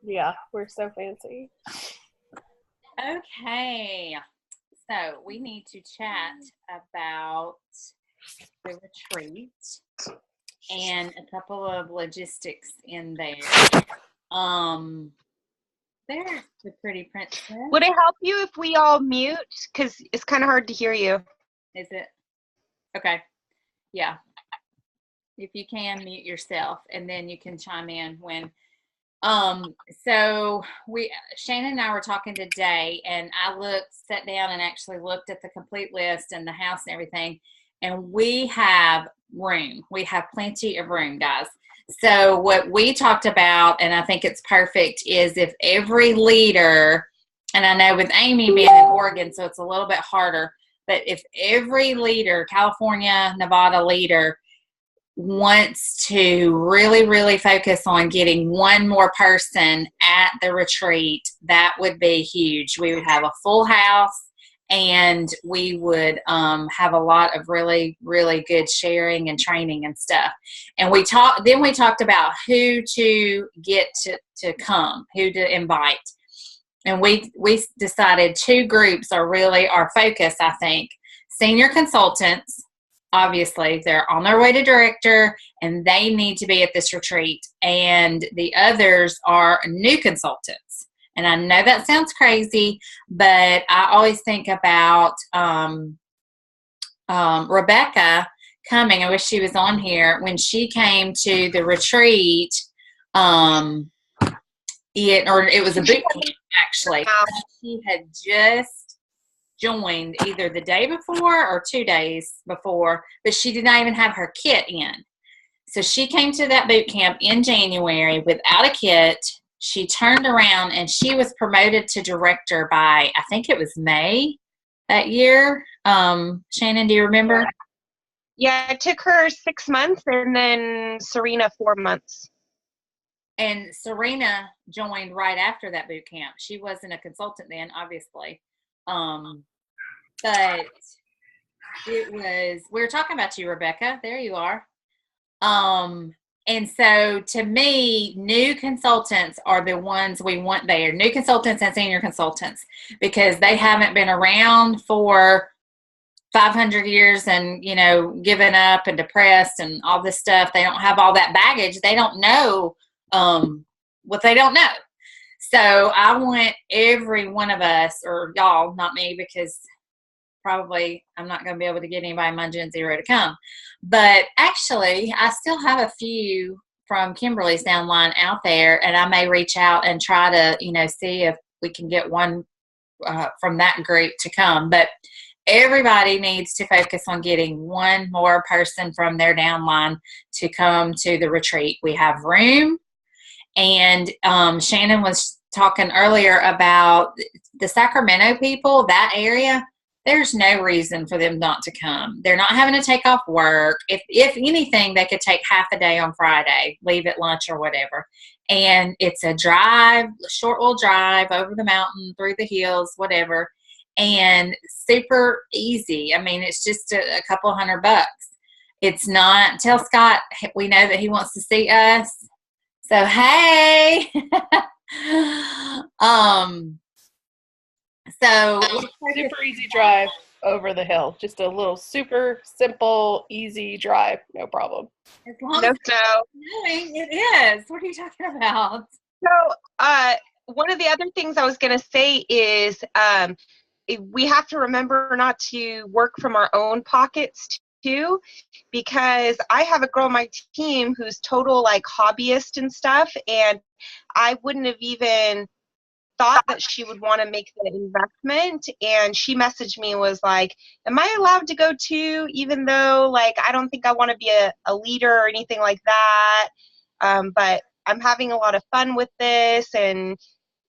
Yeah, we're so fancy. Okay, so we need to chat about the retreat and a couple of logistics in there. Um, there's the pretty princess. Would it help you if we all mute? Because it's kind of hard to hear you. Is it? Okay. Yeah. If you can, mute yourself, and then you can chime in when. So Shannon and I were talking today, and I sat down and actually looked at the complete list and the house and everything, and we have room. We have plenty of room, guys. So what we talked about, and I think it's perfect, is if every leader, and I know with Amy being in Oregon, so it's a little bit harder, but if every leader, California, Nevada leader, wants to really, really focus on getting one more person at the retreat, that would be huge. We would have a full house, and we would have a lot of really, really good sharing and training and stuff. And we talked about who to get to come, who to invite. And we decided 2 groups are really our focus, I think. Senior consultants, obviously, they're on their way to director, and they need to be at this retreat. And the others are new consultants. And I know that sounds crazy, but I always think about Rebecca coming. I wish she was on here. When she came to the retreat, it was a boot camp, actually. She had just joined either the day before or 2 days before, but she did not even have her kit in. So she came to that boot camp in January without a kit. She turned around and she was promoted to director by, I think it was May that year. Shannon, do you remember? Yeah, it took her 6 months, and then Serena 4 months. And Serena joined right after that boot camp. She wasn't a consultant then, obviously. But we were talking about you, Rebecca. There you are. And so to me, new consultants are the ones we want there. New consultants and senior consultants, because they haven't been around for 500 years and, given up and depressed and all this stuff. They don't have all that baggage. They don't know what they don't know. So I want every one of us, or y'all, not me, because probably I'm not going to be able to get anybody in my Gen Zero to come. But actually, I still have a few from Kimberly's downline out there, and I may reach out and try to, see if we can get one from that group to come. But everybody needs to focus on getting one more person from their downline to come to the retreat. We have room. And Shannon was talking earlier about the Sacramento people, that area. There's no reason for them not to come. They're not having to take off work. If anything, they could take half a day on Friday, leave at lunch or whatever. And it's a short little drive over the mountain, through the hills, whatever. And super easy. I mean, it's just a couple $100. It's not, tell Scott we know that he wants to see us. So, hey, so super easy drive over the hill. Just a little super simple, easy drive. No problem. As long as it is. What are you talking about? So, one of the other things I was going to say is we have to remember not to work from our own pockets too, because I have a girl on my team who's total hobbyist and stuff, and I wouldn't have even thought that she would want to make the investment. And she messaged me and was like, am I allowed to go too, even though I don't think I want to be a leader or anything like that, but I'm having a lot of fun with this, and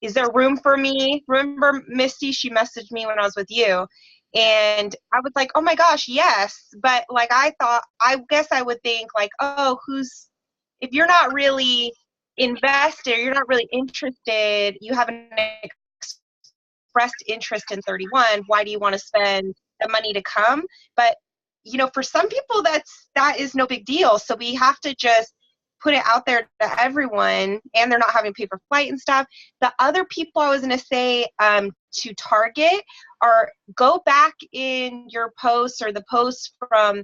is there room for me? Remember Misty, she messaged me when I was with you. And I was like, oh my gosh, yes. But I guess I would think if you're not really invested, you're not really interested, you haven't expressed interest in 31, why do you want to spend the money to come? But, for some people that is no big deal. So we have to just put it out there to everyone, and they're not having pay for flight and stuff. The other people I was going to say to target are go back in your posts or the posts from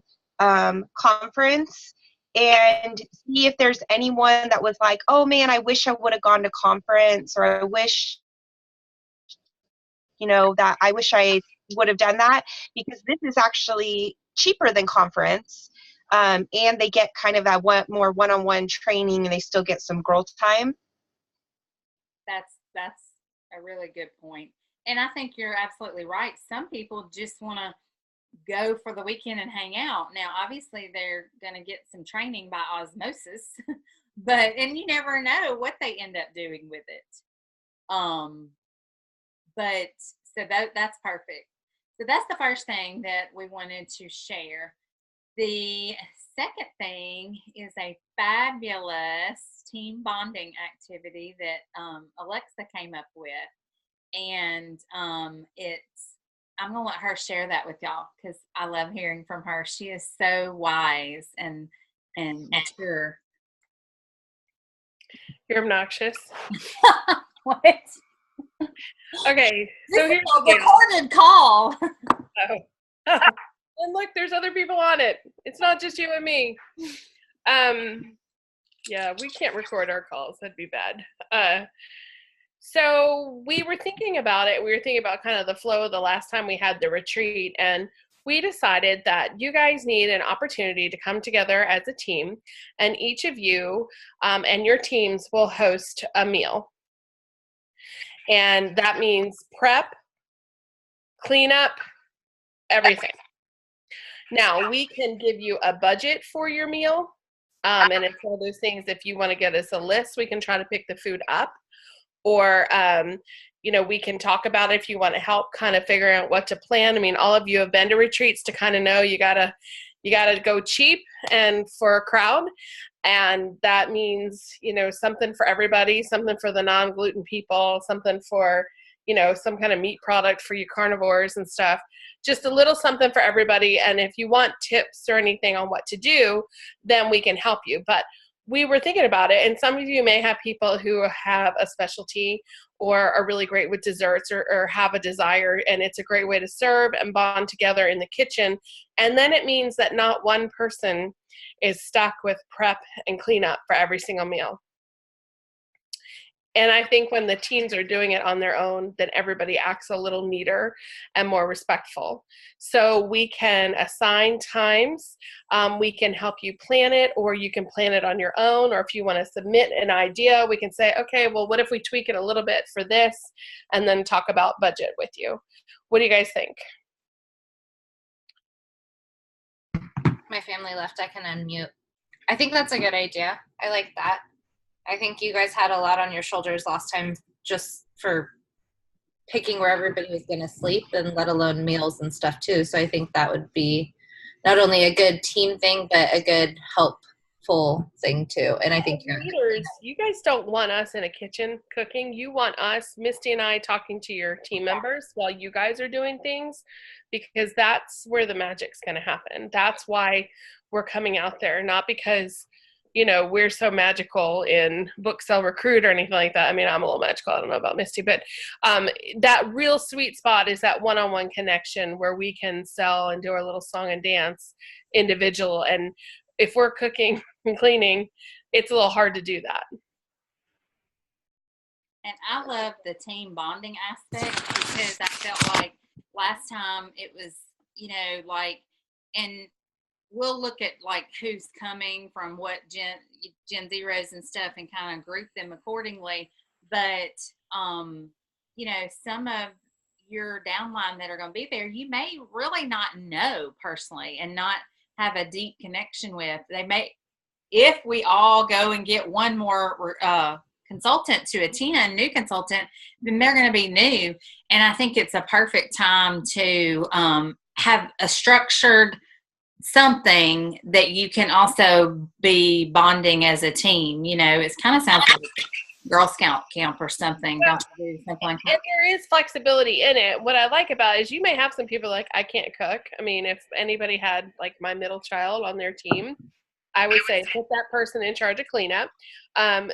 conference and see if there's anyone that was like, oh man, I wish I would have gone to conference, or I wish, that I wish I would have done that, because this is actually cheaper than conference. And they get kind of that more one-on-one training, and they still get some girl time. That's a really good point. And I think you're absolutely right. Some people just want to go for the weekend and hang out. Now, obviously, they're going to get some training by osmosis, and you never know what they end up doing with it. But so that's perfect. So that's the first thing that we wanted to share. The second thing is a fabulous team bonding activity that Alexa came up with. And I'm going to let her share that with y'all, because I love hearing from her. She is so wise and mature. You're obnoxious. What? Okay, This so is here's a the deal. recorded call. Oh. And look, there's other people on it. It's not just you and me. Yeah, we can't record our calls. That'd be bad. So we were thinking about it. We were thinking about kind of the flow of the last time we had the retreat, and we decided that you guys need an opportunity to come together as a team, and each of you and your teams will host a meal. And that means prep, cleanup, everything. Now, we can give you a budget for your meal, and it's one of those things, if you want to get us a list, we can try to pick the food up. Or, we can talk about it if you want to help kind of figure out what to plan. I mean, all of you have been to retreats to kind of know you gotta go cheap and for a crowd. And that means, something for everybody, something for the non-gluten people, something for, some kind of meat product for you carnivores and stuff. Just a little something for everybody. And if you want tips or anything on what to do, then we can help you. But we were thinking about it, and some of you may have people who have a specialty or are really great with desserts or have a desire, and it's a great way to serve and bond together in the kitchen. And then it means that not one person is stuck with prep and cleanup for every single meal. And I think when the teams are doing it on their own, then everybody acts a little neater and more respectful. So we can assign times. We can help you plan it, or you can plan it on your own. Or if you want to submit an idea, we can say, okay, well, what if we tweak it a little bit for this, and then talk about budget with you. What do you guys think? My family left. I can unmute. I think that's a good idea. I like that. I think you guys had a lot on your shoulders last time, just for picking where everybody was going to sleep, and let alone meals and stuff too. So I think that would be not only a good team thing, but a good helpful thing too. And I think leaders, you guys don't want us in a kitchen cooking. You want us, Misty and I, talking to your team members while you guys are doing things, because that's where the magic's going to happen. That's why we're coming out there, not because we're so magical in Book Sell Recruit or anything like that. I mean, I'm a little magical. I don't know about Misty, but that real sweet spot is that one-on-one connection where we can sell and do our little song and dance individual. And if we're cooking and cleaning, it's a little hard to do that. And I love the team bonding aspect, because I felt like last time it was, and we'll look at like who's coming from what Gen Zeros and stuff, and kind of group them accordingly. But, some of your downline that are going to be there, you may really not know personally and not have a deep connection with. They may, if we all go and get one more consultant to attend, new consultant, then they're going to be new. And I think it's a perfect time to have a structured something that you can also be bonding as a team. It's kind of sounds like Girl Scout camp or something. Don't you do something like that? And there is flexibility in it. What I like about it is you may have some people like, I can't cook. I mean, if anybody had like my middle child on their team, I would say put that person in charge of cleanup.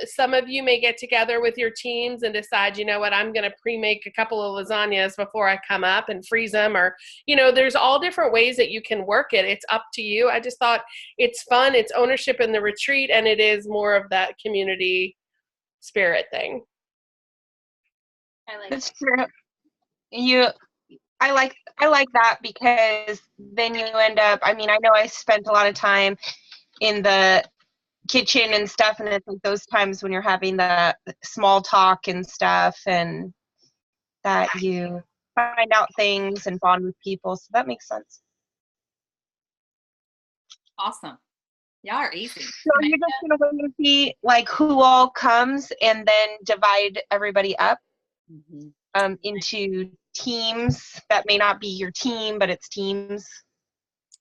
Some of you may get together with your teams and decide, you know what, I'm going to pre-make a couple of lasagnas before I come up and freeze them, or, you know, there's all different ways that you can work it. It's up to you. I just thought it's fun. It's ownership in the retreat, and it is more of that community spirit thing. I like That's it. true. I like that, because then you end up, I mean, I know I spent a lot of time in the kitchen and stuff, and it's like those times when you're having the small talk and stuff, and that you find out things and bond with people. So that makes sense. Awesome. Y'all are easy. So you're just gonna wait and see like who all comes, and then divide everybody up into teams that may not be your team, but it's teams.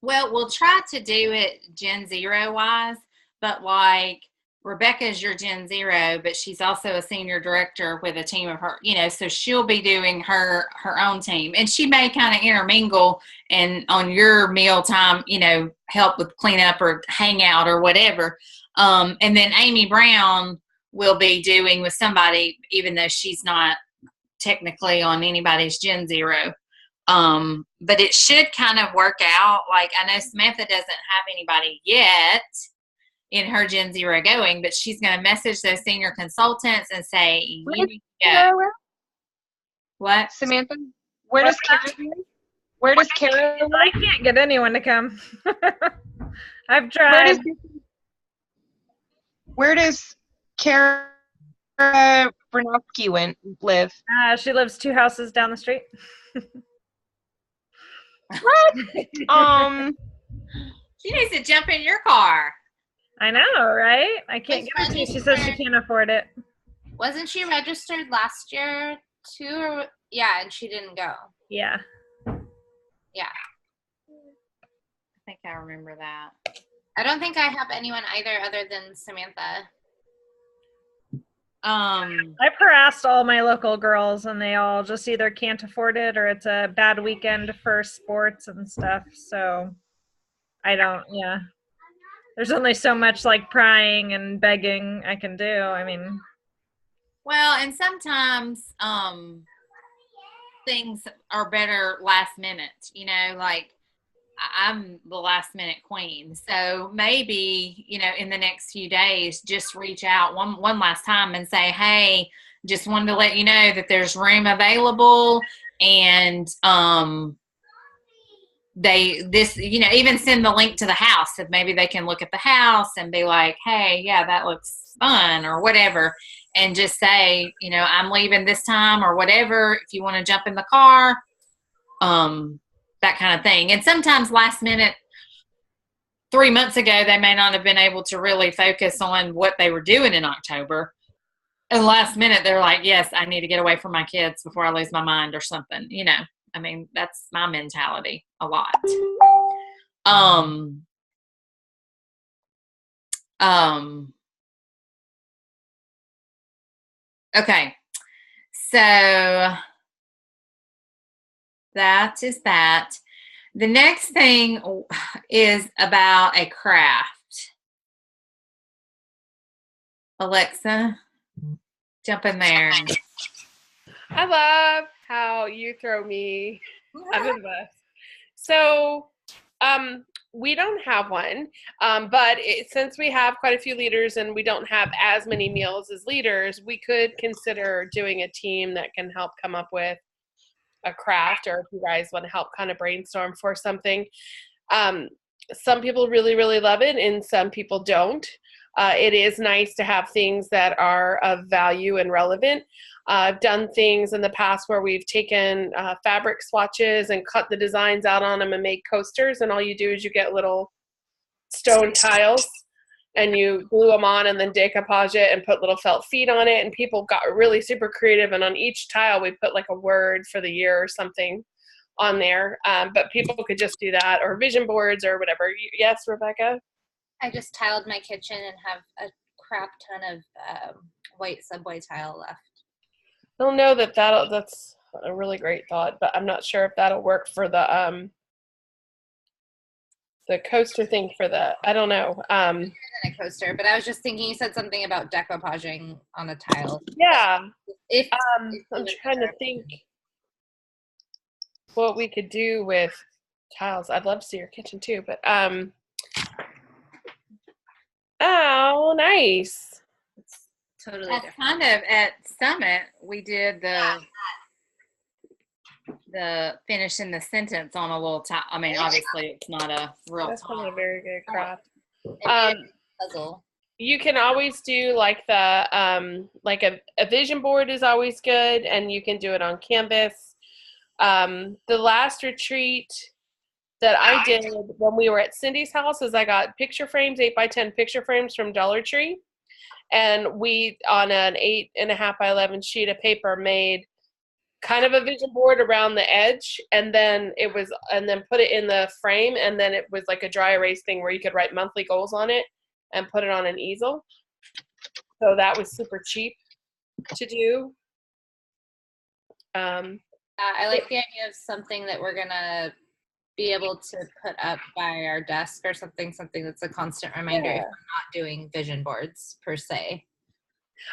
Well, we'll try to do it Gen Zero wise, but like Rebecca's your Gen Zero, but she's also a senior director with a team of her, you know, so she'll be doing her own team, and she may kind of intermingle and on your meal time, you know, help with cleanup or hang out or whatever. And then Amy Brown will be doing with somebody, even though she's not technically on anybody's Gen Zero. But it should kind of work out. Like, I know Samantha doesn't have anybody yet in her Gen Zero going, but she's going to message those senior consultants and say, you need to go. What? Samantha, where does Kara live? Where does Kara live? I can't get anyone to come. I've Where tried. Where does Kara Bernowski live? She lives 2 houses down the street. She needs to jump in your car. I know, right? I can't get her to. She says she can't afford it. Wasn't she registered last year too? Or, yeah, and she didn't go. Yeah. Yeah. I think I remember that. I don't think I have anyone either other than Samantha. I've harassed all my local girls, and they all just either can't afford it or it's a bad weekend for sports and stuff. So I don't, yeah. There's only so much like prying and begging I can do. I mean, well, and sometimes things are better last minute, you know, like I'm the last minute queen. So maybe, you know, in the next few days, just reach out one last time and say, hey, just wanted to let you know that there's room available. And even send the link to the house, if maybe they can look at the house and be like, hey, yeah, that looks fun or whatever. And just say, you know, I'm leaving this time or whatever. If you want to jump in the car, that kind of thing. And sometimes last minute, 3 months ago, they may not have been able to really focus on what they were doing in October. And last minute, they're like, yes, I need to get away from my kids before I lose my mind or something. You know, I mean, that's my mentality a lot. Okay. So that is that. The next thing is about a craft. Alexa, jump in there. I love how you throw me under the bus. So, we don't have one, but since we have quite a few leaders and we don't have as many meals as leaders, we could consider doing a team that can help come up with a craft, or if you guys want to help kind of brainstorm for something. Some people really, really love it, and some people don't. It is nice to have things that are of value and relevant. I've done things in the past where we've taken fabric swatches and cut the designs out on them and made coasters, and all you do is you get little stone tiles and you glue them on and then decoupage it and put little felt feet on it, and people got really super creative, and on each tile we put like a word for the year or something on there. But people could just do that, or vision boards or whatever. Yes, Rebecca? I just tiled my kitchen and have a crap ton of white subway tile left. I don't know that's a really great thought, but I'm not sure if that'll work for the coaster thing for the, I don't know. than a coaster, but I was just thinking you said something about decoupaging on a tile. Yeah. If I'm trying to think what we could do with tiles. I'd love to see your kitchen too, but oh, nice. it's totally That's different. kind of at Summit, we did the finishing the sentence on a little tile. I mean, obviously it's not a real That's tile. not a very good craft. And puzzle. You can always do like like a vision board is always good, and you can do it on canvas. The last retreat that I did when we were at Cindy's house is I got picture frames, 8x10 picture frames from Dollar Tree, and we on an 8.5 by 11 sheet of paper made kind of a vision board around the edge, and then put it in the frame, and then it was like a dry erase thing where you could write monthly goals on it and put it on an easel. So that was super cheap to do. I like the idea of something that we're gonna be able to put up by our desk or something that's a constant reminder if we're not doing vision boards per se.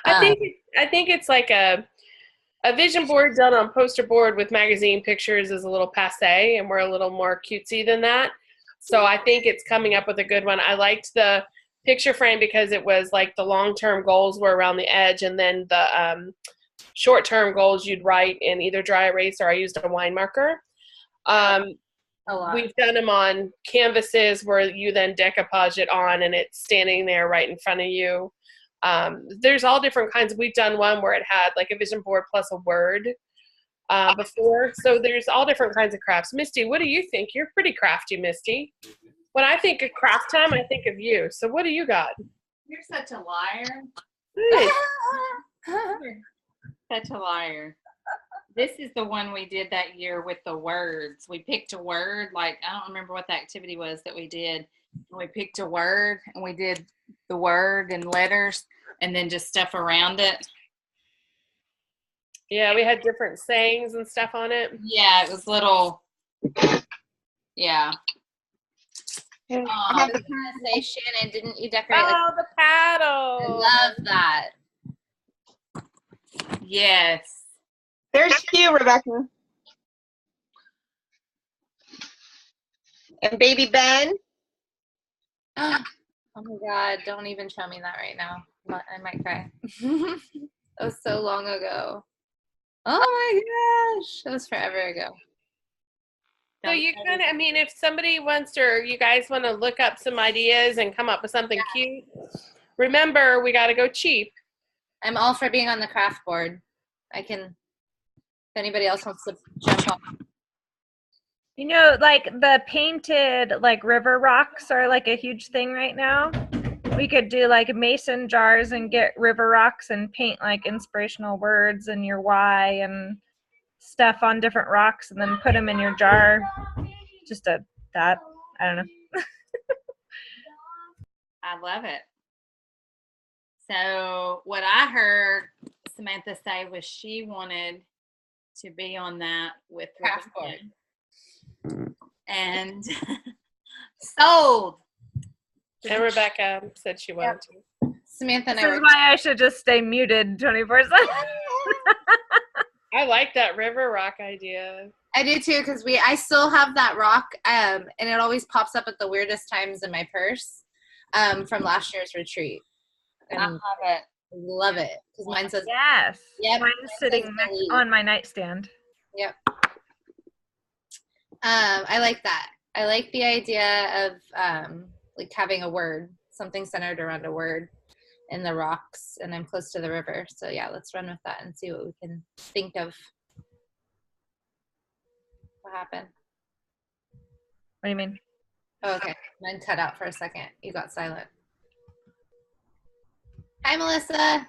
I think it's like a vision board done on poster board with magazine pictures is a little passe, and we're a little more cutesy than that. So I think it's coming up with a good one. I liked the picture frame because it was like the long-term goals were around the edge, and then the short-term goals you'd write in either dry erase or I used a wine marker. A lot. We've done them on canvases where you then decoupage it on and it's standing there right in front of you. There's all different kinds. We've done one where it had like a vision board plus a word before. So there's all different kinds of crafts. Misty, what do you think? You're pretty crafty, Misty. When I think of craft time, I think of you. So what do you got? You're such a liar. Hey. Such a liar. This is the one we did that year with the words. We picked a word, like, I don't remember what the activity was that we did. We picked a word and we did the word and letters and then just stuff around it. Yeah, we had different sayings and stuff on it. Yeah, it was little, yeah. I was gonna say, Shannon, didn't you decorate? Oh, the paddle. I love that. Yes. There's you, Rebecca. And baby Ben. Oh my God, don't even show me that right now. I might cry. That was so long ago. Oh my gosh, that was forever ago. So you kind of, I mean, if somebody wants to, or you guys want to look up some ideas and come up with something cute, remember, we got to go cheap. I'm all for being on the craft board. I can, if anybody else wants to jump on. You know, like the painted like river rocks are like a huge thing right now. We could do like mason jars and get river rocks and paint like inspirational words and your why and stuff on different rocks and then put them in your jar. Just I don't know. I love it. So what I heard Samantha say was she wanted to be on that with Craft board. And sold. And Rebecca said she wanted to. Samantha and This I is were. why I should just stay muted 24/7. I like that river rock idea. I do too, because I still have that rock, and it always pops up at the weirdest times in my purse, from last year's retreat. And I love it. love it because mine says Yes. Yep. Mine is sitting Says next delete. on my nightstand. Yep. I like that. I like the idea of like having a word, something centered around a word in the rocks, and I'm close to the river. So yeah, let's run with that and see what we can think of. What happened? What do you mean? Oh, okay. Mine cut out for a second. You got silent. Hi, Melissa.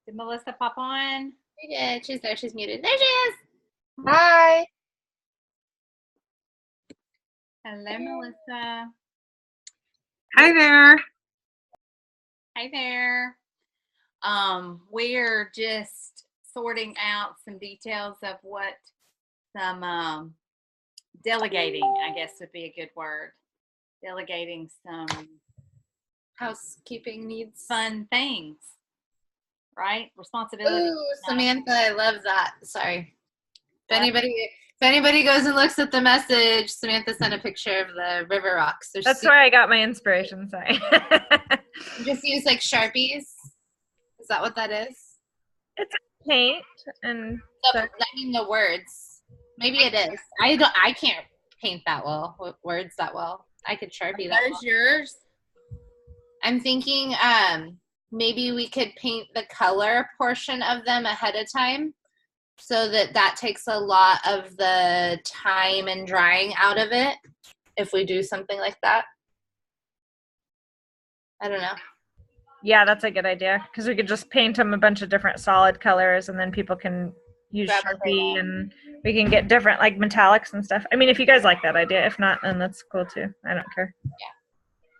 Did Melissa pop on? She did. She's there. She's muted. There she is. Hi. Hello, Melissa. Hi there. Hey there. We're just sorting out some details of what some delegating, I guess would be a good word. delegating some Housekeeping needs. fun things, right? Responsibility. Ooh, Samantha, I love that. Sorry. If anybody goes and looks at the message, Samantha sent a picture of the river rocks. They're That's super- where I got my inspiration. Sorry. You just use like Sharpies. Is that what that is? Paint and So, I mean the words. Maybe it is. I can't paint that well. Words that well. I could Sharpie that. Those yours? I'm thinking maybe we could paint the color portion of them ahead of time so that takes a lot of the time and drying out of it if we do something like that. I don't know. yeah, that's a good idea because we could just paint them a bunch of different solid colors, and then people can use Grab what they Sharpie, want. and we can get different like metallics and stuff. I mean, if you guys like that idea, if not, then that's cool too. I don't care.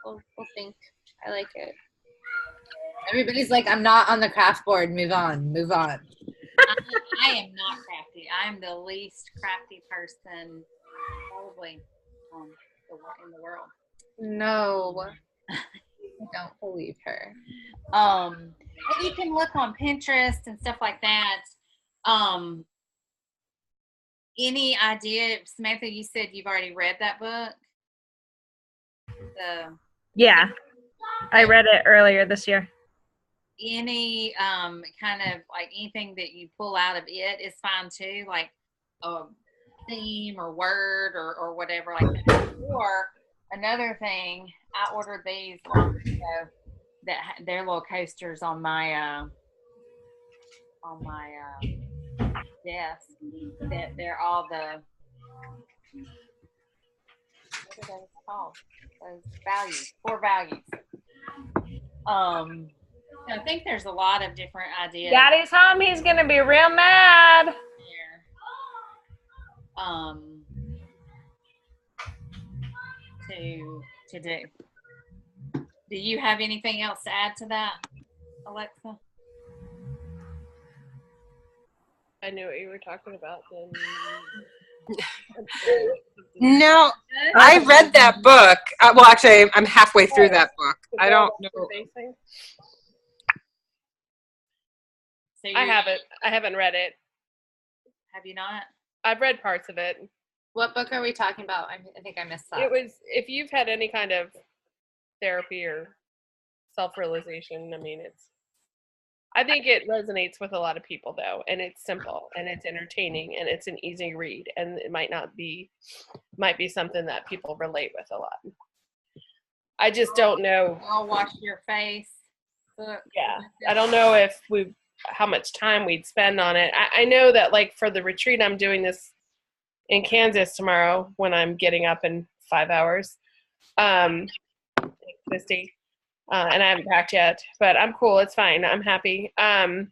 We'll think. I like it. Everybody's like, I'm not on the craft board. Move on. Move on. I am not crafty. I'm the least crafty person probably in the world. No. I don't believe her. And you can look on Pinterest and stuff like that. Any idea, Samantha, you said you've already read that book? Yeah, I read it earlier this year. Any kind of like anything that you pull out of it is fine too, like a theme or word or whatever like that. Or another thing, I ordered these long ago that they're little coasters on my desk. That they're all the what are those called? Those values, 4 values. I think there's a lot of different ideas. Daddy's home. He's gonna be real mad. There. To do. Do you have anything else to add to that, Alexa? I knew what you were talking about then. No, I read that book. Well, actually, I'm halfway through that book. I don't know. So I haven't. I haven't read it. Have you not? I've read parts of it. What book are we talking about? I think I missed that. It was, if you've had any kind of therapy or self-realization, I mean, I think it resonates with a lot of people though, and it's simple and it's entertaining and it's an easy read, and it might be something that people relate with a lot. I just don't know. I'll wash your face. Book. Yeah, I don't know how much time we'd spend on it. I know that like for the retreat, I'm doing this in Kansas tomorrow when I'm getting up in 5 hours. Misty. And I haven't packed yet, but I'm cool. It's fine. I'm happy. I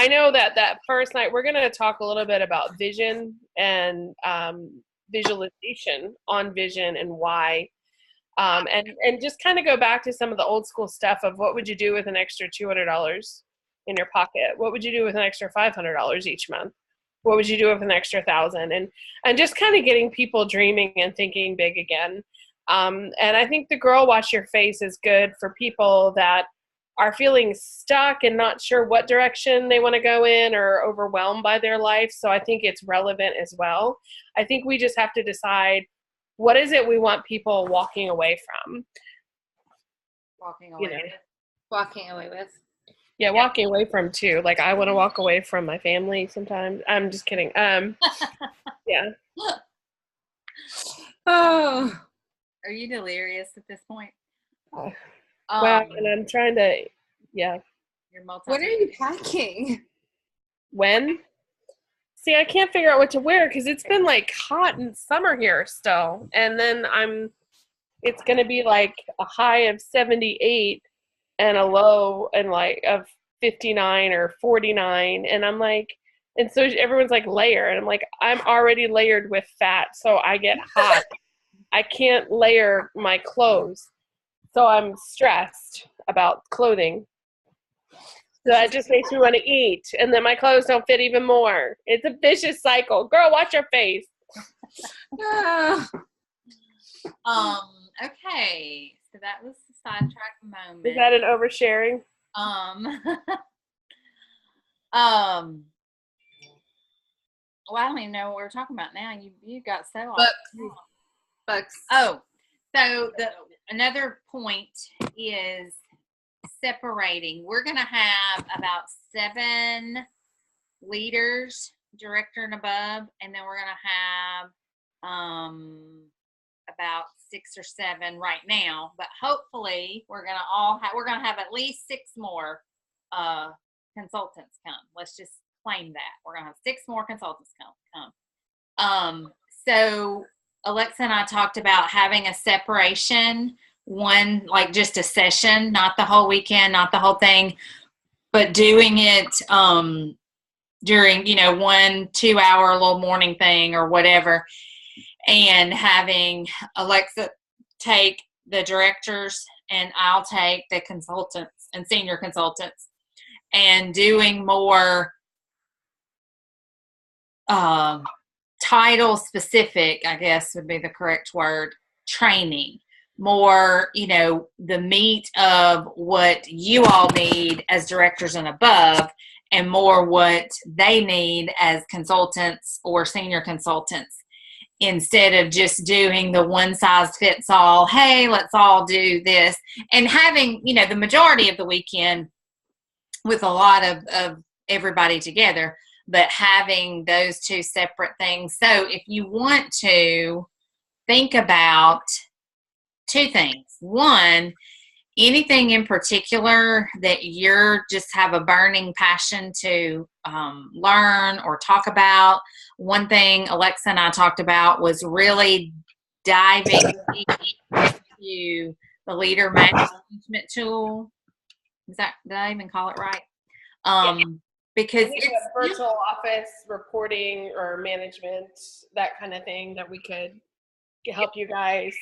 know that first night we're going to talk a little bit about vision and visualization on vision and why. And just kind of go back to some of the old school stuff of what would you do with an extra $200 in your pocket? What would you do with an extra $500 each month? What would you do with an extra $1,000? And just kind of getting people dreaming and thinking big again. And I think the Girl Wash Your Face is good for people that are feeling stuck and not sure what direction they want to go in or overwhelmed by their life. So I think it's relevant as well. I think we just have to decide, what is it we want people walking away from? Walking away. Walking away with. Yeah, walking away from too. Like I want to walk away from my family sometimes. I'm just kidding. Yeah. Oh, Are you delirious at this point? Well, and I'm trying to, yeah. You're multi- What are you packing? When? See, I can't figure out what to wear because it's been like hot in summer here still. And then it's going to be like a high of 78 and a low and like of 59 or 49. And I'm like, and so everyone's like layer. And I'm like, I'm already layered with fat. So I get hot. I can't layer my clothes. So I'm stressed about clothing. So that just makes me want to eat. And then my clothes don't fit even more. It's a vicious cycle. Girl, watch your face. Okay, so that was the sidetrack moment. Is that an oversharing? Well, I don't even know what we're talking about now. You got so off. Books. Oh, so another point is separating. We're going to have about 7 leaders, director and above, and then we're going to have about 6 or 7 right now. But hopefully, we're going to have at least 6 more consultants come. Let's just claim that we're going to have 6 more consultants come. So Alexa and I talked about having a separation, one like just a session, not the whole weekend, not the whole thing, but doing it during 1-2 hour little morning thing or whatever, and having Alexa take the directors and I'll take the consultants and senior consultants, and doing more title specific, I guess would be the correct word, training, more, the meat of what you all need as directors and above, and more what they need as consultants or senior consultants, instead of just doing the one size fits all, hey, let's all do this, and having, the majority of the weekend with a lot of everybody together, but having those 2 separate things. So if you want to think about 2 things. One, anything in particular that you're just have a burning passion to learn or talk about. One thing Alexa and I talked about was really diving into the leader management tool. Did I even call it right? Because it's virtual office reporting or management, that kind of thing, that we could help you guys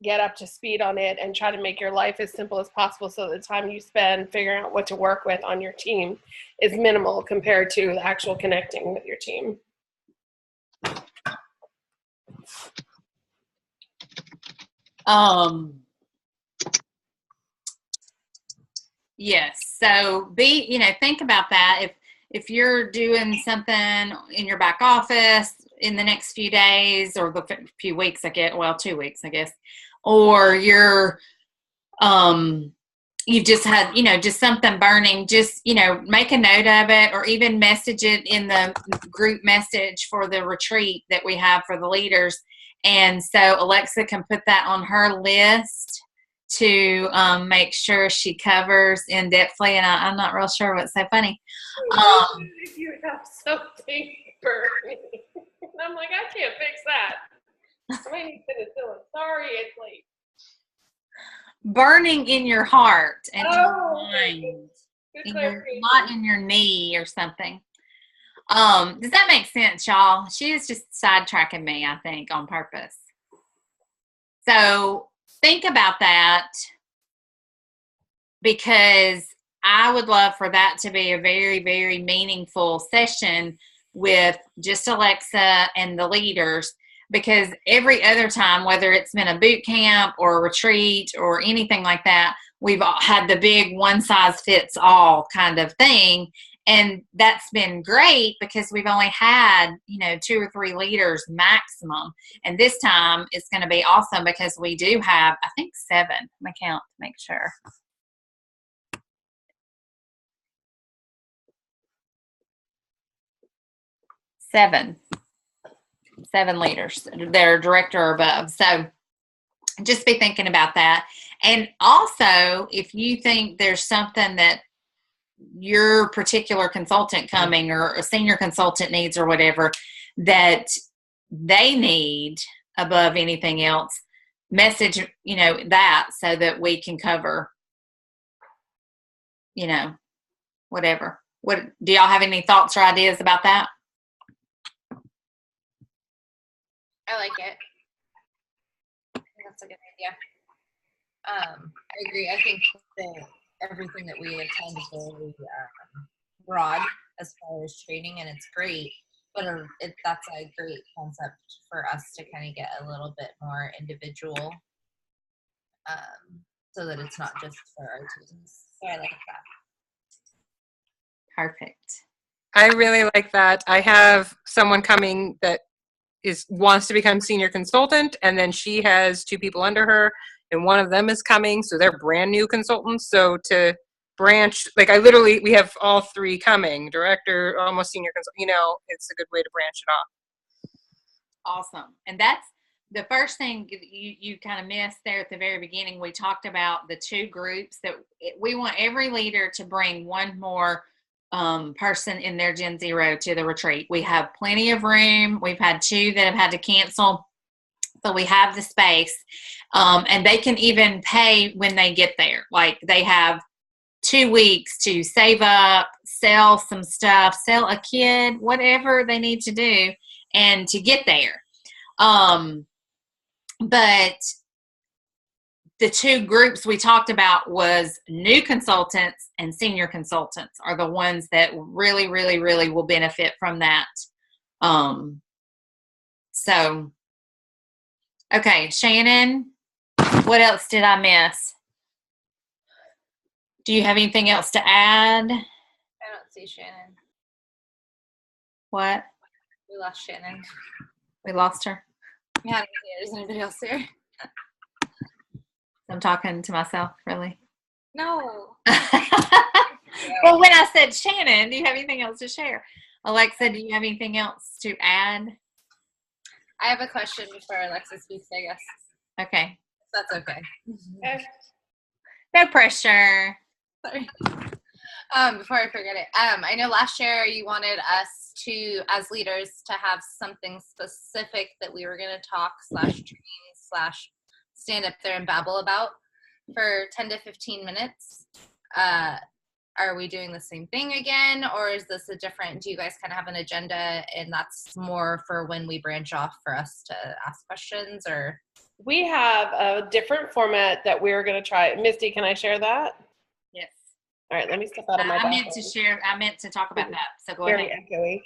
get up to speed on it and try to make your life as simple as possible, so the time you spend figuring out what to work with on your team is minimal compared to the actual connecting with your team. Yes. So think about that. If you're doing something in your back office in the next few days or the few weeks, 2 weeks, I guess, or you're, you've just had, just something burning, just, make a note of it, or even message it in the group message for the retreat that we have for the leaders. And so Alexa can put that on her list to make sure she covers in depthly, and I'm not real sure what's so funny. You have something burning. I'm like, I can't fix that. I need penicillin. Sorry, it's late. Burning in your heart and in your mind, not in your knee or something. Does that make sense, y'all? She is just sidetracking me, I think, on purpose. So think about that, because I would love for that to be a very, very meaningful session with just Alexa and the leaders, because every other time, whether it's been a boot camp or a retreat or anything like that, we've had the big one size fits all kind of thing. And that's been great because we've only had, 2 or 3 leaders maximum. And this time it's going to be awesome because we do have, I think, 7. Let me count to make sure. 7 leaders. They're director or above. So just be thinking about that. And also, if you think there's something that your particular consultant coming or a senior consultant needs or whatever that they need above anything else, message, that, so that we can cover, whatever. What do y'all have any thoughts or ideas about that? I like it. I think that's a good idea. I agree. I think that everything that we attend is very broad as far as training, and it's great. But that's a great concept for us to kind of get a little bit more individual so that it's not just for our teams. So I like that. Perfect. I really like that. I have someone coming that wants to become senior consultant, and then she has 2 people under her, and one of them is coming, so they're brand new consultants. So to branch, like we have all 3 coming, director, almost senior consultant, it's a good way to branch it off. Awesome. And that's the first thing you kind of missed there at the very beginning. We talked about the 2 groups that we want every leader to bring one more person in their Gen Zero to the retreat. We have plenty of room. We've had 2 that have had to cancel, so we have the space, and they can even pay when they get there. Like they have 2 weeks to save up, sell some stuff, sell a kid, whatever they need to do, and to get there. But the 2 groups we talked about was new consultants and senior consultants are the ones that really, really, really will benefit from that. So, okay, Shannon, what else did I miss? Do you have anything else to add? I don't see Shannon. What? We lost Shannon. We lost her. Yeah, is anybody else there? I'm talking to myself, really. No. Well, when I said, Shannon, do you have anything else to share? Alexa, do you have anything else to add? I have a question before Alexa speaks, I guess. Okay. That's okay. No pressure. Sorry. Before I forget it, I know last year you wanted us to, as leaders, to have something specific that we were going to talk / stand up there and babble about for 10 to 15 minutes. Are we doing the same thing again, or is this a different, do you guys kind of have an agenda and that's more for when we branch off for us to ask questions, or? We have a different format that we're going to try. Misty, can I share that? Yes. All right, let me step out of my I meant bathroom. I meant to talk about that. So go Very ahead. echoey.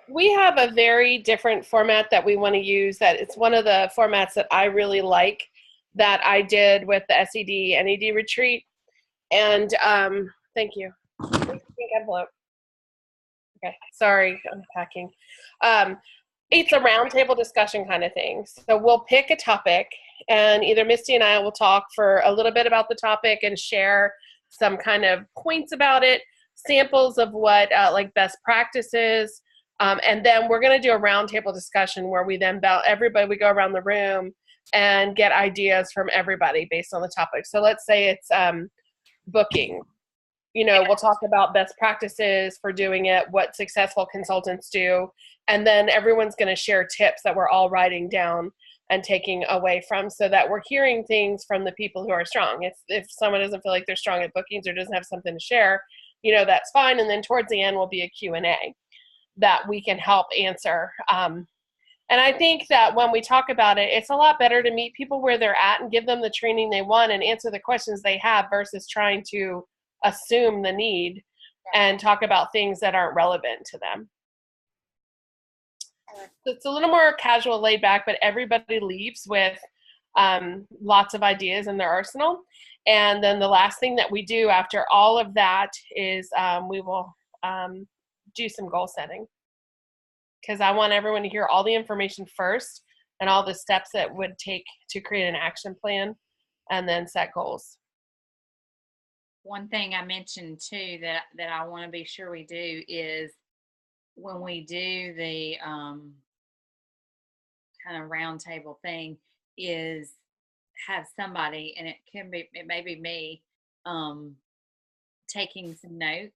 We have a very different format that we want to use. That it's one of the formats that I really like that I did with the SED NED retreat. And thank you. Pink envelope. Okay, sorry, I'm packing. It's a roundtable discussion kind of thing. So we'll pick a topic, and either Misty and I will talk for a little bit about the topic and share some kind of points about it, samples of what like best practices, and then we're going to do a roundtable discussion where we then we go around the room and get ideas from everybody based on the topic. So let's say it's booking. We'll talk about best practices for doing it, what successful consultants do, and then everyone's going to share tips that we're all writing down and taking away from, so that we're hearing things from the people who are strong. If someone doesn't feel like they're strong at bookings or doesn't have something to share, that's fine. And then towards the end will be a Q&A that we can help answer. And I think that when we talk about it, it's a lot better to meet people where they're at and give them the training they want and answer the questions they have versus trying to assume the need and talk about things that aren't relevant to them. It's a little more casual, laid back, but everybody leaves with lots of ideas in their arsenal. And then the last thing that we do after all of that is we will do some goal setting, because I want everyone to hear all the information first and all the steps that would take to create an action plan and then set goals. One thing I mentioned too that I want to be sure we do is when we do the kind of roundtable thing is have somebody, and it may be me, taking some notes.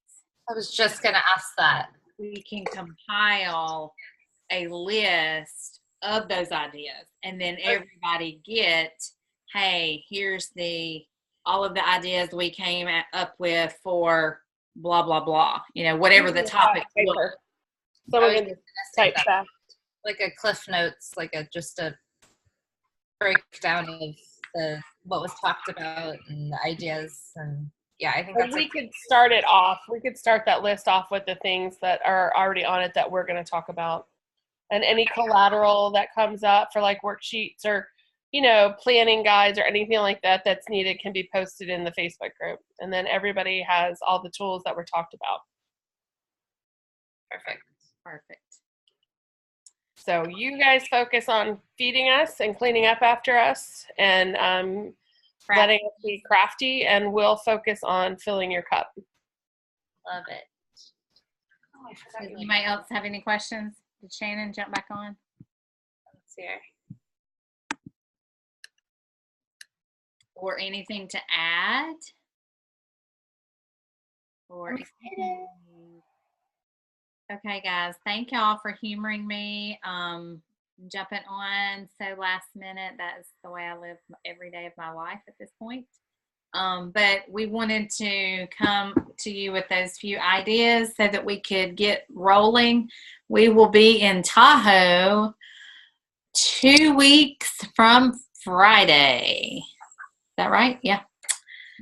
I was just going to ask that. We can compile a list of those ideas, and then everybody get, hey, here's all of the ideas we came up with for blah, blah, blah, whatever the topic was. Someone can just type that. Like a Cliff Notes, just a breakdown of what was talked about and the ideas. And yeah, I think we could start it off. We could start that list off with the things that are already on it that we're going to talk about. And any collateral that comes up for like worksheets or planning guides or anything like that that's needed can be posted in the Facebook group. And then everybody has all the tools that were talked about. Perfect. Perfect. So you guys focus on feeding us and cleaning up after us and letting us be crafty, and we'll focus on filling your cup. Love it. Oh, I forgot Does you anybody else have any questions? Did Shannon jump back on? Let's see here. Or anything to add? Or okay, guys, thank y'all for humoring me. Jumping on so last minute. That is the way I live every day of my life at this point. But we wanted to come to you with those few ideas so that we could get rolling. We will be in Tahoe 2 weeks from Friday. Is that right? Yeah.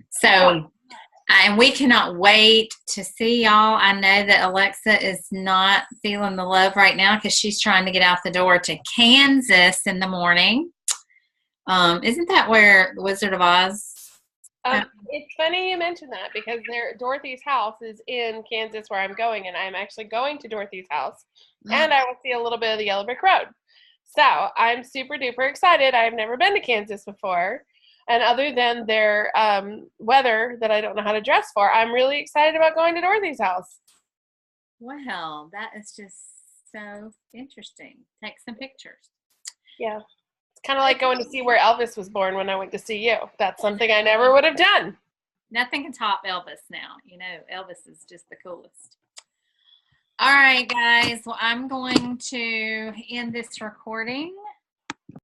So, and we cannot wait to see y'all. I know that Alexa is not feeling the love right now because she's trying to get out the door to Kansas in the morning. Isn't that where the Wizard of Oz? It's funny you mention that because Dorothy's house is in Kansas where I'm going, and I'm actually going to Dorothy's house, and I will see a little bit of the Yellow Brick Road. So I'm super duper excited. I've never been to Kansas before. And other than their weather that I don't know how to dress for, I'm really excited about going to Dorothy's house. Well, that is just so interesting. Take some pictures. Yeah. It's kind of like going to see where Elvis was born when I went to see you. That's something I never would have done. Nothing can top Elvis now. Elvis is just the coolest. All right, guys. Well, I'm going to end this recording.